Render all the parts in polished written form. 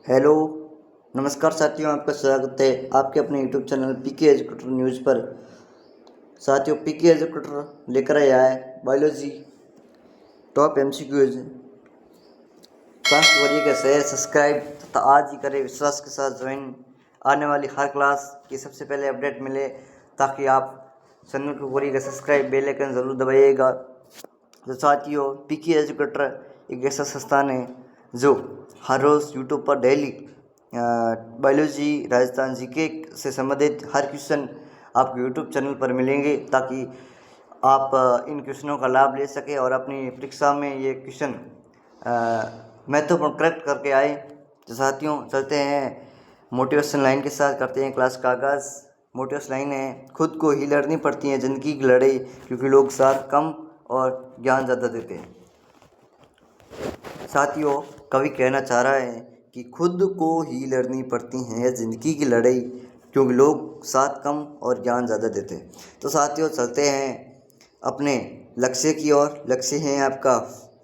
Hello, नमस्कार साथियों, आपका स्वागत है आपके अपने YouTube channel PK educator news पर। साथियों, पीके एजुकेटर लेकर आया है बायोलॉजी टॉप एमसीक्यूज। क्लास वरिय का शेयर सब्सक्राइब तथा आज ही करें विश्वास के साथ ज्वाइन। आने वाली हर क्लास की सबसे पहले अपडेट मिले ताकि आप चैनल को वरिय का सब्सक्राइब बेल आइकन ज़रूर दबाइएगा। तो साथियों, पीके एजुकेटर एक ऐसा संस्थान है जो हर रोज़ यूट्यूब पर डेली बायोलॉजी राजस्थान जीके से संबंधित हर क्वेश्चन आपको यूट्यूब चैनल पर मिलेंगे ताकि आप इन क्वेश्चनों का लाभ ले सकें और अपनी परीक्षा में ये क्वेश्चन महत्वपूर्ण करेक्ट करके आए। तो साथियों, चलते हैं मोटिवेशन लाइन के साथ, करते हैं क्लास का आगाज़। मोटिवेशन लाइन है, खुद को ही लड़नी पड़ती है ज़िंदगी की लड़ाई, क्योंकि लोग साथ कम और ज्ञान ज़्यादा देते हैं। साथियों, कवि कहना चाह रहा है कि खुद को ही लड़नी पड़ती है ज़िंदगी की लड़ाई, क्योंकि लोग साथ कम और ज्ञान ज़्यादा देते हैं। तो साथियों, चलते हैं अपने लक्ष्य की ओर। लक्ष्य है आपका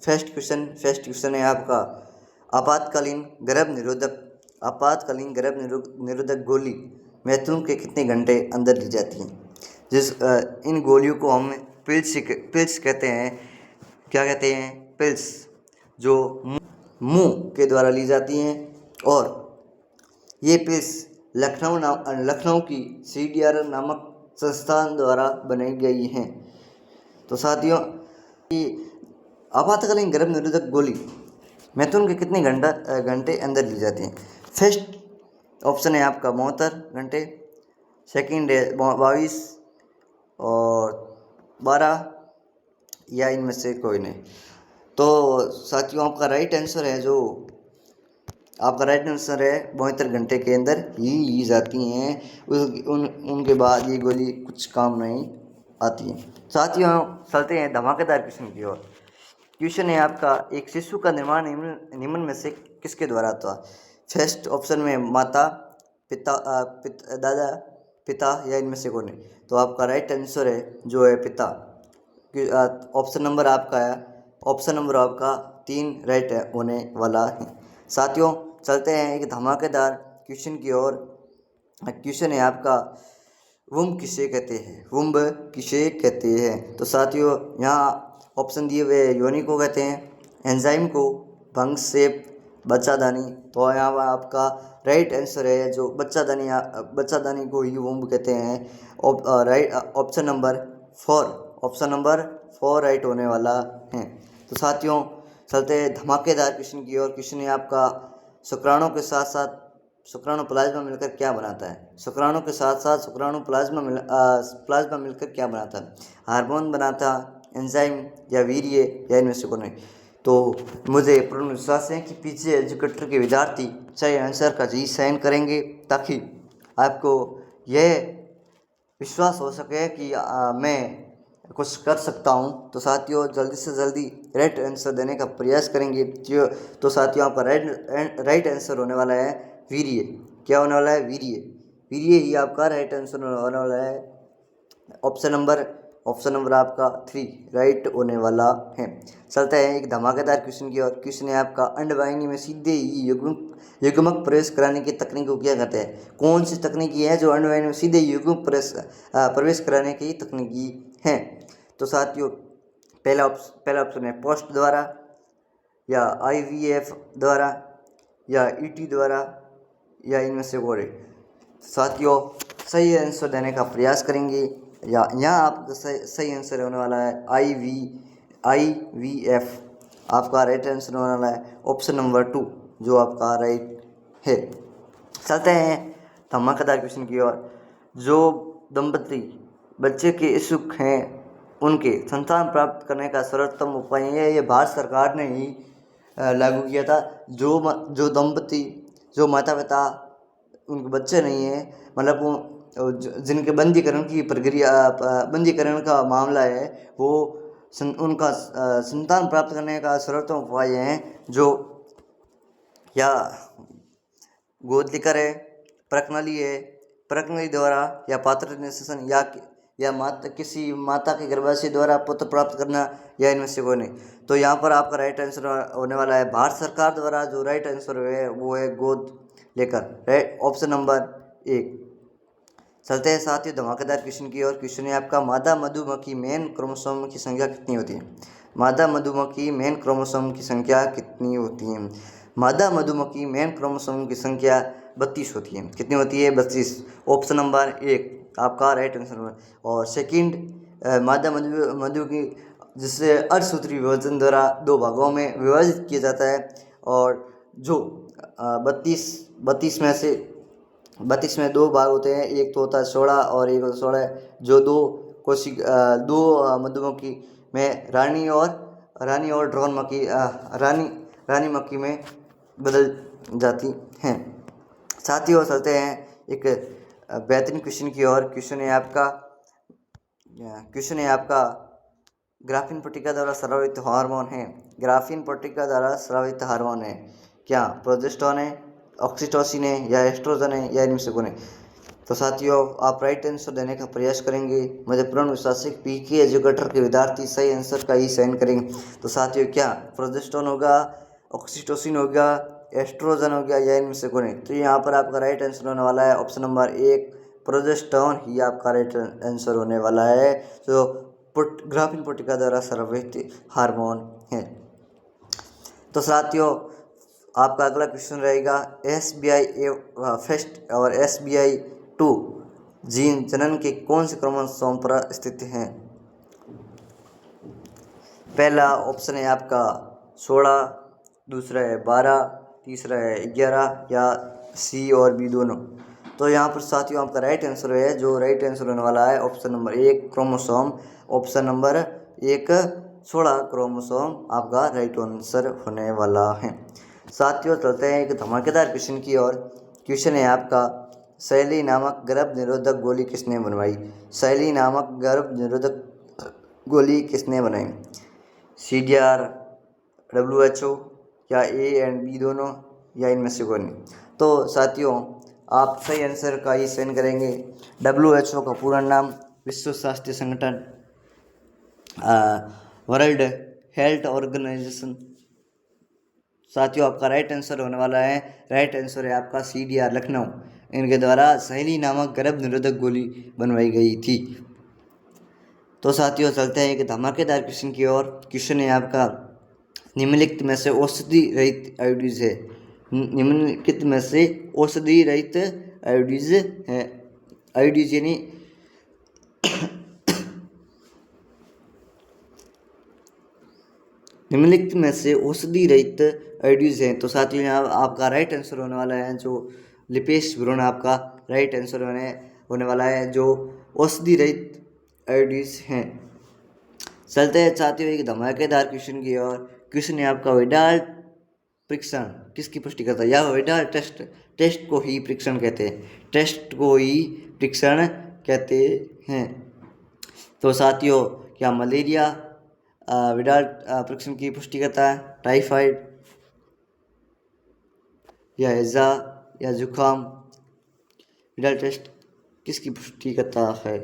फर्स्ट क्वेश्चन है आपका आपातकालीन गर्भ निरोधक गोली मैथुन के कितने घंटे अंदर ली जाती है। इन गोलियों को हम पिल्स कहते हैं। क्या कहते हैं? पिल्स, जो मुंह के द्वारा ली जाती हैं। और ये पिल्स लखनऊ की CDR नामक संस्थान द्वारा बनाई गई हैं। तो साथियों, आपातकालीन गर्भ निरोधक गोली मैथुन के कितने घंटे अंदर ली जाती हैं। फर्स्ट ऑप्शन है आपका 72 घंटे, सेकंड है 22 और 12, या इनमें से कोई नहीं। तो साथियों, आपका राइट आंसर है 72 घंटे के अंदर ही ली जाती हैं। उनके बाद ये गोली कुछ काम नहीं आती है। साथियों, चलते हैं धमाकेदार क्वेश्चन की ओर। क्वेश्चन है आपका, एक शिशु का निर्माण निम्न में से किसके द्वारा होता है। फर्स्ट ऑप्शन में माता, दादा, पिता, या इनमें से कौन है। तो आपका राइट आंसर है जो है पिता। ऑप्शन नंबर आपका 3 राइट होने वाला है। साथियों, चलते हैं एक धमाकेदार क्वेश्चन की ओर। क्वेश्चन है आपका, वुम्ब किसे कहते हैं। तो साथियों, यहाँ ऑप्शन दिए हुए योनि को कहते हैं, एंजाइम को, भंग सेप, बच्चादानी। तो यहाँ पर आपका राइट आंसर है जो बच्चादानी को ही वुम्ब कहते हैं। ऑप्शन नंबर 4 राइट होने वाला है। तो साथियों, चलते हैं धमाकेदार क्वेश्चन की ओर। क्वेश्चन है आपका, शुक्राणु के साथ साथ शुक्राणु प्लाज्मा मिलकर क्या बनाता है। शुक्राणु के साथ साथ शुक्राणु प्लाज्मा मिलकर क्या बनाता है। हार्मोन बनाता, एंजाइम, या वीर्य, या इनमें से कौन है। तो मुझे पूर्ण विश्वास है कि पीछे एजुकेटर के विद्यार्थी सही आंसर का जी साइन करेंगे ताकि आपको यह विश्वास हो सके कि मैं कुछ कर सकता हूं। तो साथियों, जल्दी से जल्दी राइट आंसर देने का प्रयास करेंगे। तो साथियों, आपका राइट आंसर होने वाला है वीर्य। क्या होने वाला है? वीर्य ही आपका राइट आंसर होने वाला है। ऑप्शन नंबर आपका 3 राइट होने वाला है। चलता है एक धमाकेदार क्वेश्चन की और। क्वेश्चन है आपका, अंडवाहिनी में सीधे ही युग्मक प्रवेश कराने की तकनीक को क्या कहते हैं। कौन सी तकनीकी है जो अंडवाहिनी में सीधे युग्मक प्रवेश कराने की तकनीकी है। तो साथियों, पहला ऑप्शन है पोस्ट द्वारा, या IVF द्वारा, या ET द्वारा, या इनमें से कोई। साथियों, सही आंसर देने का प्रयास करेंगे। यहाँ आपका सही आंसर होने वाला है IVF। आपका राइट आंसर होने वाला है ऑप्शन नंबर 2, जो आपका राइट है। चलते हैं धमाकेदार क्वेश्चन की ओर। जो दंपति बच्चे के इच्छुक हैं उनके संतान प्राप्त करने का सर्वोत्तम उपाय है। ये भारत सरकार ने ही लागू किया था। जो माता पिता उनके बच्चे नहीं हैं, मतलब जिनके बंदीकरण का मामला है, वो उनका संतान प्राप्त करने का सर्वोत्तम उपाय है जो या गोद लेकर है, प्रकनली द्वारा, या पात्र निषेचन, या किसी माता के गर्भाशय द्वारा पुत्र प्राप्त करना, या इनमें से कोई नहीं। तो यहाँ पर आपका राइट आंसर होने वाला है भारत सरकार द्वारा जो राइट आंसर है वो है गोद लेकर, राइट ऑप्शन नंबर 1। चलते हैं साथ ही धमाकेदार क्वेश्चन की ओर। क्वेश्चन है आपका मादा मधुमक्खी मेन क्रोमोसोम की संख्या कितनी होती है? मादा मधुमक्खी मेन क्रोमोसोम की संख्या कितनी होती है? मादा मधुमक्खी मेन क्रोमोसोम की संख्या 32 होती है। कितनी होती है? 32। ऑप्शन नंबर 1 आपका राइट आंसर। और सेकंड, मादा मधु की जिससे अर्धसूत्री विभाजन द्वारा 2 भागों में विभाजित किया जाता है, और जो 32 में 2 भाग होते हैं, एक तो होता है 16 और एक होता है 16, जो दो मधुमक्खी में रानी और ड्रोन मक्खी रानी मक्खी में बदल जाती हैं। साथियों चलते हैं एक बेहतरीन क्वेश्चन की ओर। क्वेश्चन है आपका ग्राफीन पट्टिका द्वारा स्रावित हार्मोन है। ग्राफीन पट्टिका द्वारा स्रावित हार्मोन है क्या? प्रोजेस्टेरोन है, ऑक्सीटोसिन है, या एस्ट्रोजन है, या इनमें से कौन है? तो साथियों आप राइट आंसर देने का प्रयास करेंगे। मुझे पूर्ण विश्वास है पीके एजुकेटर के विद्यार्थी सही आंसर का ही चयन करेंगे। तो साथियों क्या प्रोजेस्टेरोन होगा, ऑक्सीटोसिन होगा, एस्ट्रोजन हो गया, या इनमें से कौन है? तो यहाँ पर आपका राइट आंसर होने वाला है ऑप्शन नंबर 1 प्रोजेस्टेरोन ही आपका राइट आंसर होने वाला है, जो ग्राफीन पट्टिका द्वारा स्रावित हार्मोन है। तो साथियों आपका अगला क्वेश्चन रहेगा SBI फर्स्ट और SBI2 जीन जनन के कौन से क्रोमोसोम पर स्थित हैं? पहला ऑप्शन है आपका 16, दूसरा है 12, तीसरा है 11, या सी और बी दोनों। तो यहाँ पर साथियों आपका राइट आंसर है, जो राइट आंसर होने वाला है option number 1 chromosome. Option number 1 16 chromosome आपका राइट आंसर होने वाला है। साथियों चलते हैं एक धमाकेदार क्वेश्चन की ओर। क्वेश्चन है आपका शैली नामक गर्भ निरोधक गोली किसने बनवाई? शैली नामक गर्भ निरोधक गोली किसने बनाई? CDR, WHO, या A एंड B दोनों, या इनमें से कोई नहीं? तो साथियों आप सही आंसर का ही चयन करेंगे। WHO का पूरा नाम विश्व स्वास्थ्य संगठन, वर्ल्ड हेल्थ ऑर्गेनाइजेशन। साथियों आपका राइट आंसर होने वाला है, राइट आंसर है आपका CDR लखनऊ। इनके द्वारा शैली नामक गर्भ निरोधक गोली बनवाई गई थी। तो साथियों चलते हैं एक धमाकेदार क्वेश्चन की ओर। क्वेश्चन है आपका निम्नलिखित में से औषधि रहित आयोडीज है। निम्नलिखित में से औषधि रहित आयोडीज है। आयोडीज यानी निम्नलिखित में से औषधि रहित आयोडीज हैं। तो साथियों यहाँ आपका राइट आंसर होने वाला है, जो लिपेश ब्रोन आपका राइट आंसर होने वाला है, जो औषधि रहित आयोडीज हैं। चलते हैं साथियों एक धमाकेदार क्वेश्चन की ओर। क्वेश्चन है आपका विडाल परीक्षण किसकी पुष्टि करता है? या विडाल टेस्ट को ही परीक्षण कहते हैं। टेस्ट को ही परीक्षण कहते हैं। तो साथियों क्या मलेरिया विडाल परीक्षण की पुष्टि करता है? टाइफाइड, या हैजा, या जुकाम? विडाल टेस्ट किसकी पुष्टि करता है?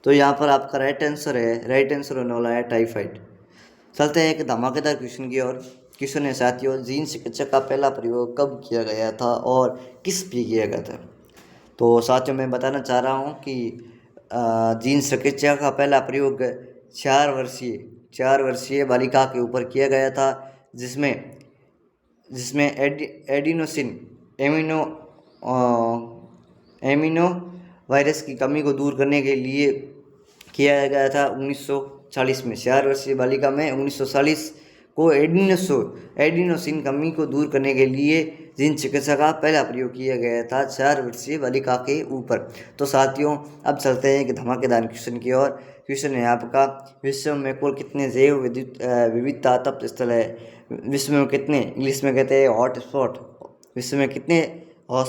तो यहाँ पर आपका राइट आंसर है, राइट आंसर होने वाला है टाइफाइड। चलते हैं एक धमाकेदार क्वेश्चन की ओर। क्वेश्चन है साथियों जीन चिकित्सा का पहला प्रयोग कब किया गया था और किस पे किया गया था? तो साथियों मैं बताना चाह रहा हूँ कि जीन चिकित्सा का पहला प्रयोग 4 वर्षीय बालिका के ऊपर किया गया था, जिसमें एडिनोसिन एमिनो वायरस की कमी को दूर करने के लिए किया गया था 1940 में। 4 वर्षीय बालिका में 1940 को एडिनोसिन कमी को दूर करने के लिए जीन चिकित्सा का पहला प्रयोग किया गया था 4 वर्षीय बालिका के ऊपर। तो साथियों अब चलते हैं एक धमाकेदार क्वेश्चन की ओर। क्वेश्चन है आपका विश्व में कुल कितने जैव विविधता तप्त स्थल है? विश्व में कितने, इंग्लिश में कहते हैं हॉट स्पॉट, विश्व में कितने हॉट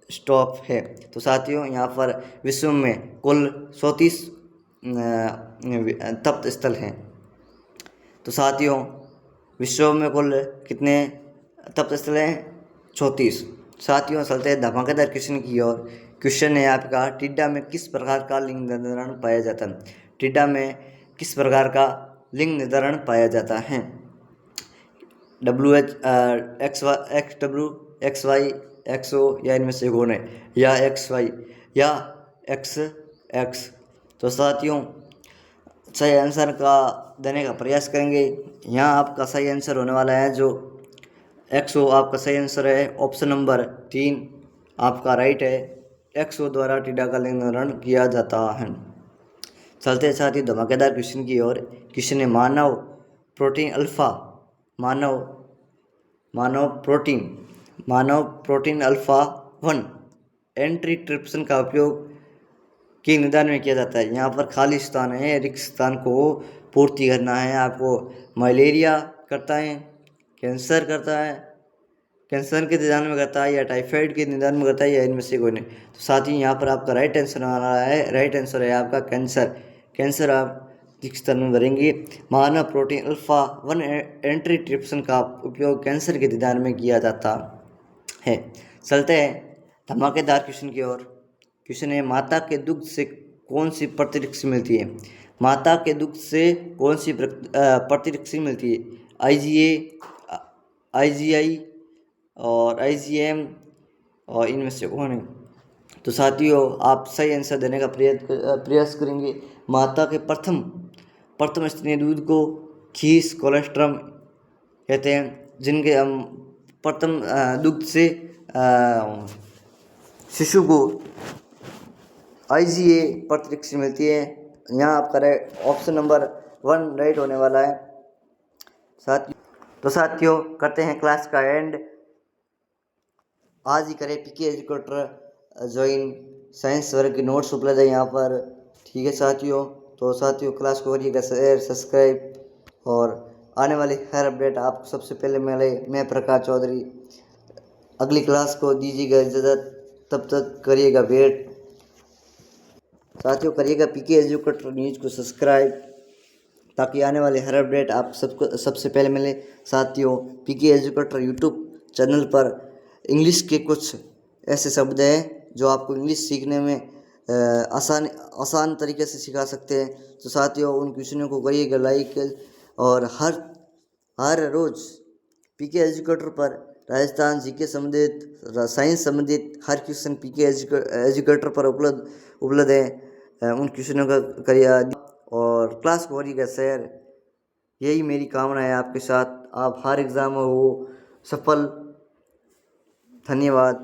स्टॉप है? तो साथियों यहाँ पर विश्व में कुल 34 तप्त स्थल हैं। तो साथियों विश्व में कुल कितने तप्त स्थल हैं? 34। साथियों चलते हैं धमाकेदार क्वेश्चन की ओर। क्वेश्चन है आपका, टिड्डा में किस प्रकार का लिंग निर्धारण पाया जाता है? टिड्डा में किस प्रकार का लिंग निर्धारण पाया जाता है? WH XW XY XO या इनमें से कौन है, या XY या XX? तो साथियों सही आंसर का देने का प्रयास करेंगे। यहाँ आपका सही आंसर होने वाला है जो XO आपका सही आंसर है। ऑप्शन नंबर 3 आपका राइट है। XO द्वारा टिड्डा का लिंग निर्धारण किया जाता है। चलते साथ ही धमाकेदार क्वेश्चन की ओर। क्वेश्चन है, मानव प्रोटीन अल्फा मानव प्रोटीन अल्फा 1 एंट्रीट्रिप्सिन का उपयोग के निदान में किया जाता है। यहाँ पर खाली स्थान है, रिक्त स्थान को पूर्ति करना है आपको। मलेरिया करता है, कैंसर करता है, कैंसर के निदान में करता है, या टाइफाइड के निदान में करता है, या इनमें से कोई नहीं। तो साथ ही यहाँ पर आपका राइट आंसर आ रहा है, राइट आंसर है आपका कैंसर आप रिक्त स्थान में भरेंगे। मानव प्रोटीन अल्फा 1 एंट्रीट्रिप्सिन का उपयोग कैंसर के निदान में किया जाता है। चलते हैं धमाकेदार क्वेश्चन की ओर। क्वेश्चन है, माता के दुग्ध से कौन सी प्रतिरक्षी मिलती है? माता के दुग्ध से कौन सी प्रतिरक्षी मिलती है? IgA, IgI और IgM और इनमें से कौन है? तो साथियों आप सही आंसर देने का प्रयास करेंगे। माता के प्रथम स्तनीय दूध को खीस कोलेस्ट्रम कहते हैं, जिनके हम प्रथम दुग्ध से शिशु को IgA प्रतिरक्षी मिलती है। यहाँ आपका ऑप्शन नंबर 1 राइट होने वाला है। साथियों करते हैं क्लास का एंड। आज ही करें PK एजुकेटर ज्वाइन, साइंस वर्ग की नोट्स उपलब्ध है यहाँ पर, ठीक है साथियों। तो साथियों क्लास को करिएगा शेयर, सब्सक्राइब, और आने वाली हर अपडेट आपको सबसे पहले मिले। मैं प्रकाश चौधरी, अगली क्लास को दीजिएगा इजाज़त, तब तक करिएगा वेट। साथियों करिएगा PK एजुकेटर न्यूज़ को सब्सक्राइब, ताकि आने वाले हर अपडेट आप सबको सबसे पहले मिले। साथियों PK एजुकेटर यूट्यूब चैनल पर इंग्लिश के कुछ ऐसे शब्द हैं जो आपको इंग्लिश सीखने में आसान तरीके से सिखा सकते हैं। तो साथियों उन क्वेश्चनों को करिएगा लाइक, और हर रोज़ PK एजुकेटर पर राजस्थान GK संबंधित, साइंस संबंधित हर क्वेश्चन PK एजुकेटर पर उपलब्ध है। उन क्वेश्चनों का करिए और क्लास को करिएगा शेयर। यही मेरी कामना है आपके साथ, आप हर एग्ज़ाम में हो सफल। धन्यवाद।